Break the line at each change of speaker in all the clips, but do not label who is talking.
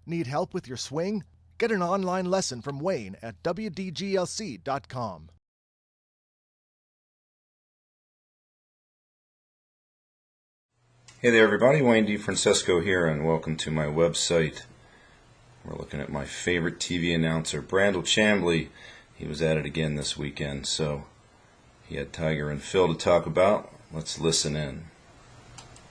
Need help with your swing? Get an online lesson from Wayne at wdglc.com.
Hey there everybody, Wayne Defrancesco here, and welcome to my website. We're looking at my favorite TV announcer, Brandel Chamblee. He was at it again this weekend, so he had Tiger and Phil to talk about. Let's listen in.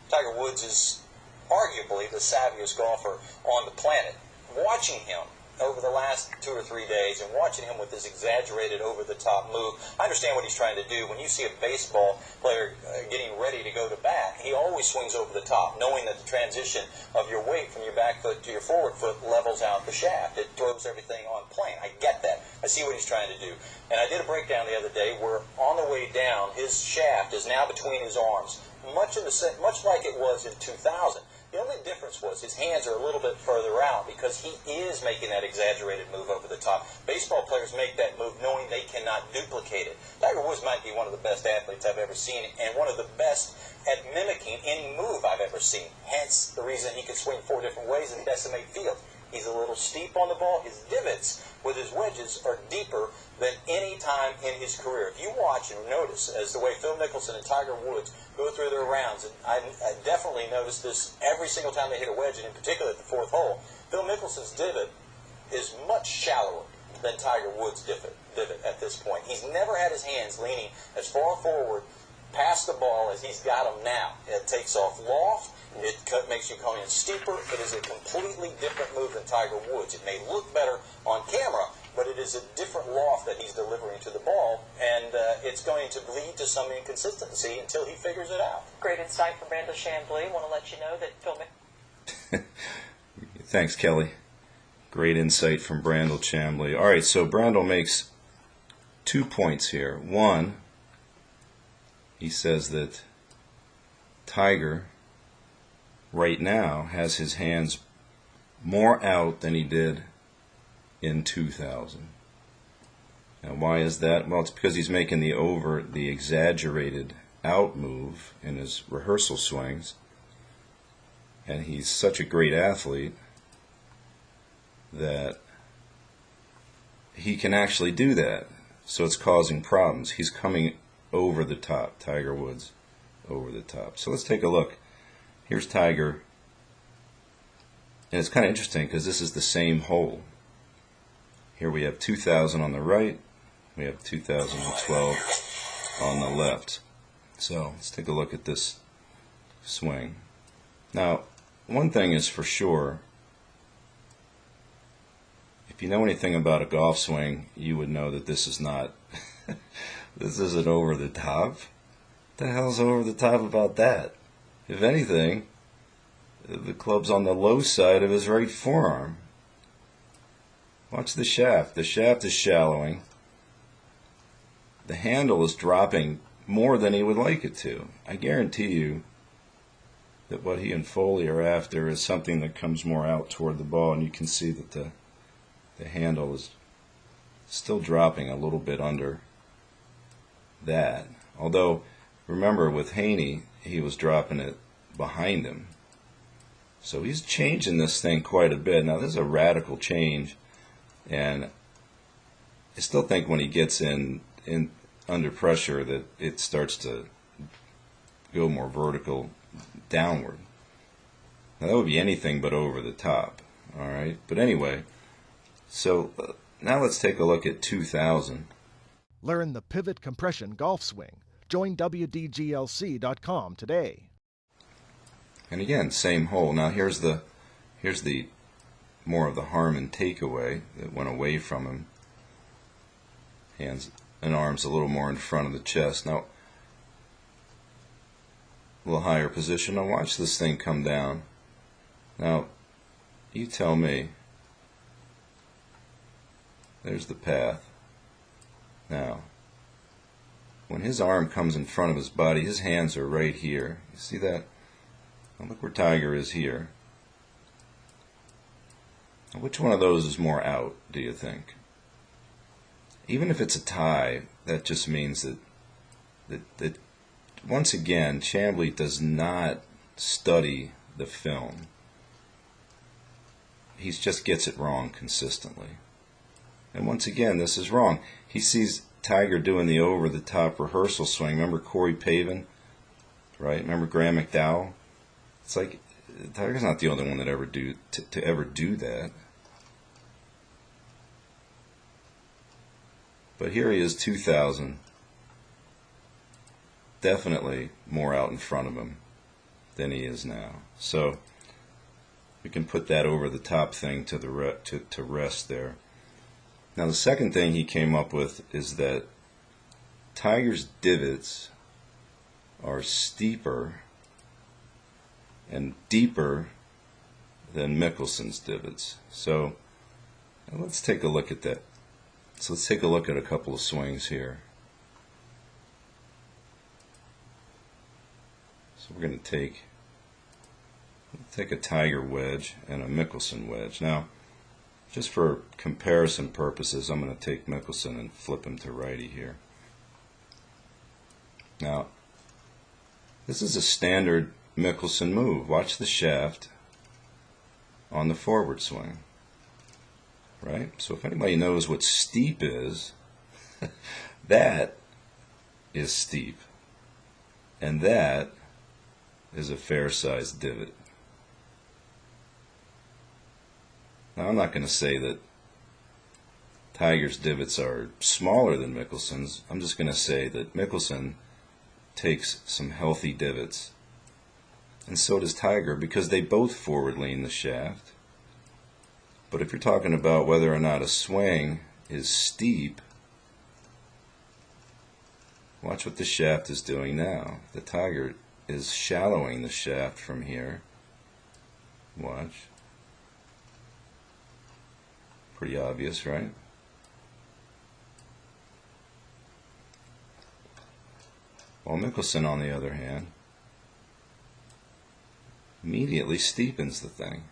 Tiger Woods is arguably the savviest golfer on the planet. Watching him over the last 2 or 3 days and watching him with this exaggerated over-the-top move, I understand what he's trying to do. When you see a baseball player getting ready to go to bat, he always swings over the top, knowing that the transition of your weight from your back foot to your forward foot levels out the shaft. It throws everything on plane. I get that. I see what he's trying to do. And I did a breakdown the other day where on the way down, his shaft is now between his arms, much like it was in 2000. The only difference was his hands are a little bit further out because he is making that exaggerated move over the top. Baseball players make that move knowing they cannot duplicate it. Tiger Woods might be one of the best athletes I've ever seen and one of the best at mimicking any move I've ever seen. Hence the reason he can swing 4 different ways and decimate field. He's a little steep on the ball. His divots with his wedges are deeper than any time in his career. If you watch and notice as the way Phil Mickelson and Tiger Woods go through their rounds, and I definitely noticed this every single time they hit a wedge, and in particular at the 4th hole, Phil Mickelson's divot is much shallower than Tiger Woods' divot at this point. He's never had his hands leaning as far forward past the ball as he's got them now. It takes off loft. It makes you come in steeper. It is a completely different move than Tiger Woods. It may look better on camera, but it is a different loft that he's delivering to the ball, and it's going to lead to some inconsistency until he figures it out.
Great insight from Brandel Chamblee. Want to let you know that Phil
Thanks, Kelly. Great insight from Brandel Chamblee. All right, so Brandel makes 2 points here. One, he says that Tiger right now has his hands more out than he did in 2000. Now why is that? Well, it's because he's making the exaggerated out move in his rehearsal swings, and he's such a great athlete that he can actually do that. So it's causing problems. He's coming over the top. Tiger Woods over the top. So let's take a look. Here's Tiger, and it's kind of interesting because this is the same hole. Here we have 2000 on the right, we have 2012 on the left. So let's take a look at this swing. Now, one thing is for sure, if you know anything about a golf swing, you would know that this is not, this isn't over the top. What the hell's over the top about that? If anything, the club's on the low side of his right forearm. Watch the shaft. The shaft is shallowing. The handle is dropping more than he would like it to. I guarantee you that what he and Foley are after is something that comes more out toward the ball, and you can see that the handle is still dropping a little bit under that. Although, remember with Haney, he was dropping it behind him. So he's changing this thing quite a bit. Now this is a radical change, and I still think when he gets in under pressure that it starts to go more vertical downward. Now that would be anything but over the top. Alright, but anyway, so now let's take a look at 2000.
Learn the pivot compression golf swing. Join wdglc.com today.
And again, same hole. Now here's the more of the Harmon takeaway that went away from him. Hands and arms a little more in front of the chest. Now a little higher position. Now watch this thing come down. Now you tell me. There's the path. Now when his arm comes in front of his body, his hands are right here. You see that? Now look where Tiger is here. Now which one of those is more out, do you think? Even if it's a tie, that just means that once again, Chamblee does not study the film. he just gets it wrong consistently. And once again, this is wrong. He sees Tiger doing the over-the-top rehearsal swing. Remember Corey Pavin? Right? Remember Graham McDowell? It's like, Tiger's not the only one that ever to ever do that. But here he is, 2000. Definitely more out in front of him than he is now. So we can put that over the top thing to rest there. Now the second thing he came up with is that Tiger's divots are steeper and deeper than Mickelson's divots. So let's take a look at that. So let's take a look at a couple of swings here. So we're going to take a Tiger wedge and a Mickelson wedge. Now, just for comparison purposes, I'm going to take Mickelson and flip him to righty here. Now, this is a standard Mickelson move. Watch the shaft on the forward swing. Right? So if anybody knows what steep is, that is steep. And that is a fair-sized divot. Now I'm not going to say that Tiger's divots are smaller than Mickelson's. I'm just going to say that Mickelson takes some healthy divots. And so does Tiger, because they both forward lean the shaft. But if you're talking about whether or not a swing is steep, watch what the shaft is doing now. The Tiger is shallowing the shaft from here. Watch. Pretty obvious, right? While Mickelson, on the other hand, immediately steepens the thing.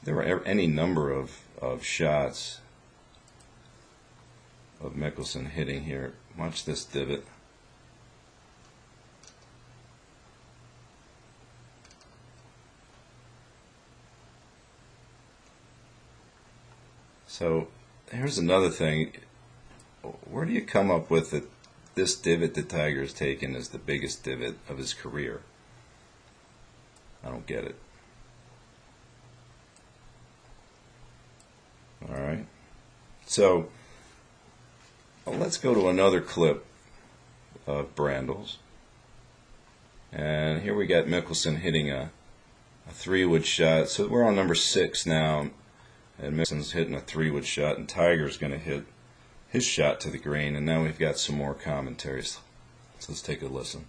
There were any number of shots of Mickelson hitting here. Watch this divot. So here's another thing. Where do you come up with that this divot that Tiger's taken is the biggest divot of his career? I don't get it. Alright, so let's go to another clip of Brandel's. And here we got Mickelson hitting a 3-wood shot. So we're on number 6 now, and Mickelson's hitting a 3-wood shot, and Tiger's going to hit his shot to the green. And now we've got some more commentaries. So let's take a listen.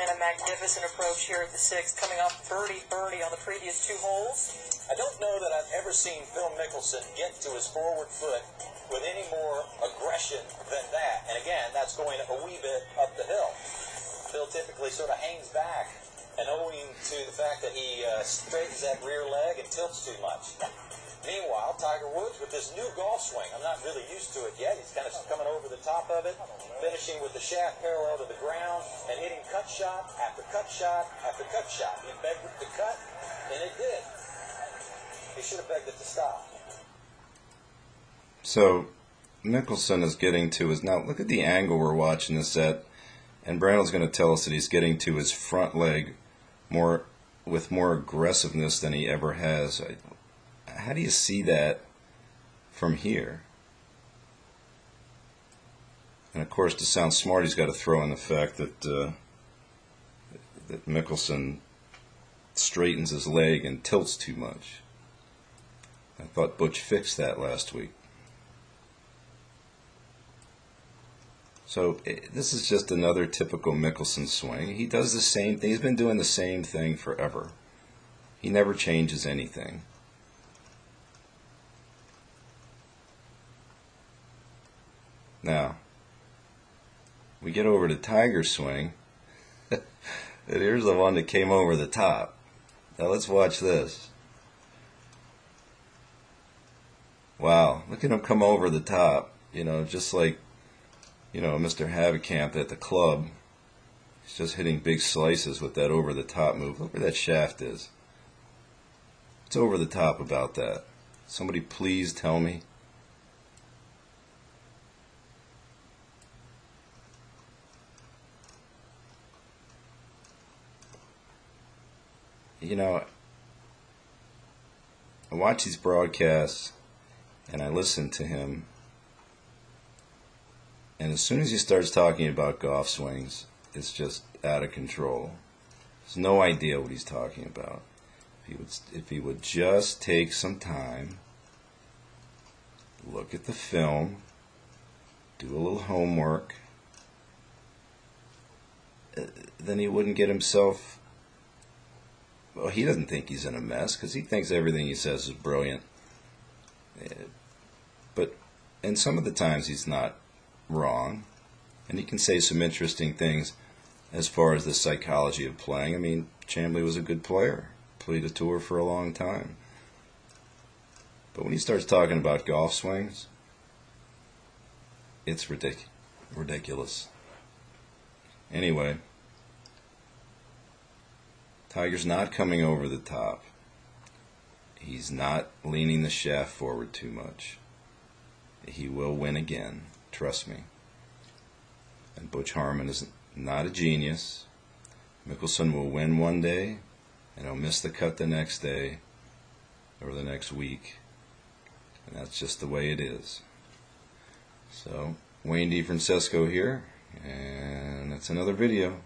And a magnificent approach here at the 6th, coming off birdie on the previous 2 holes.
I don't know that I've ever seen Phil Mickelson get to his forward foot with any more aggression than that. And again, that's going a wee bit up the hill. Phil typically sort of hangs back, and owing to the fact that he straightens that rear leg and tilts too much. Meanwhile, Tiger Woods with this new golf swing, I'm not really used to it yet. He's kind of coming over the top of it, finishing with the shaft parallel to the ground, and hitting cut shot after cut shot after cut shot. He begged it to cut, and it did. He should have begged it to stop.
So Mickelson is getting to his, now look at the angle we're watching this at, and Brandel's going to tell us that he's getting to his front leg with more aggressiveness than he ever has. How do you see that from here? And of course, to sound smart, he's got to throw in the fact that that Mickelson straightens his leg and tilts too much. I thought Butch fixed that last week. So this is just another typical Mickelson swing. He does the same thing. He's been doing the same thing forever. He never changes anything. Now, we get over to Tiger's swing. And here's the one that came over the top. Now let's watch this. Wow, look at him come over the top. You know, just like You know, Mr. Haverkamp at the club, he's just hitting big slices with that over-the-top move. Look where that shaft is. What's over the top about that? Somebody please tell me. You know, I watch these broadcasts and I listen to him, and as soon as he starts talking about golf swings, it's just out of control. There's no idea what he's talking about. If he would just take some time, look at the film, do a little homework, then he wouldn't get himself. Well, he doesn't think he's in a mess because he thinks everything he says is brilliant. And some of the times he's not wrong, and he can say some interesting things as far as the psychology of playing. I mean, Chamblee was a good player, played a tour for a long time. But when he starts talking about golf swings, it's ridiculous. Anyway, Tiger's not coming over the top. He's not leaning the shaft forward too much. He will win again, trust me. And Butch Harmon is not a genius. Mickelson will win one day, and he'll miss the cut the next day or the next week. And that's just the way it is. So, Wayne Defrancesco here, and that's another video.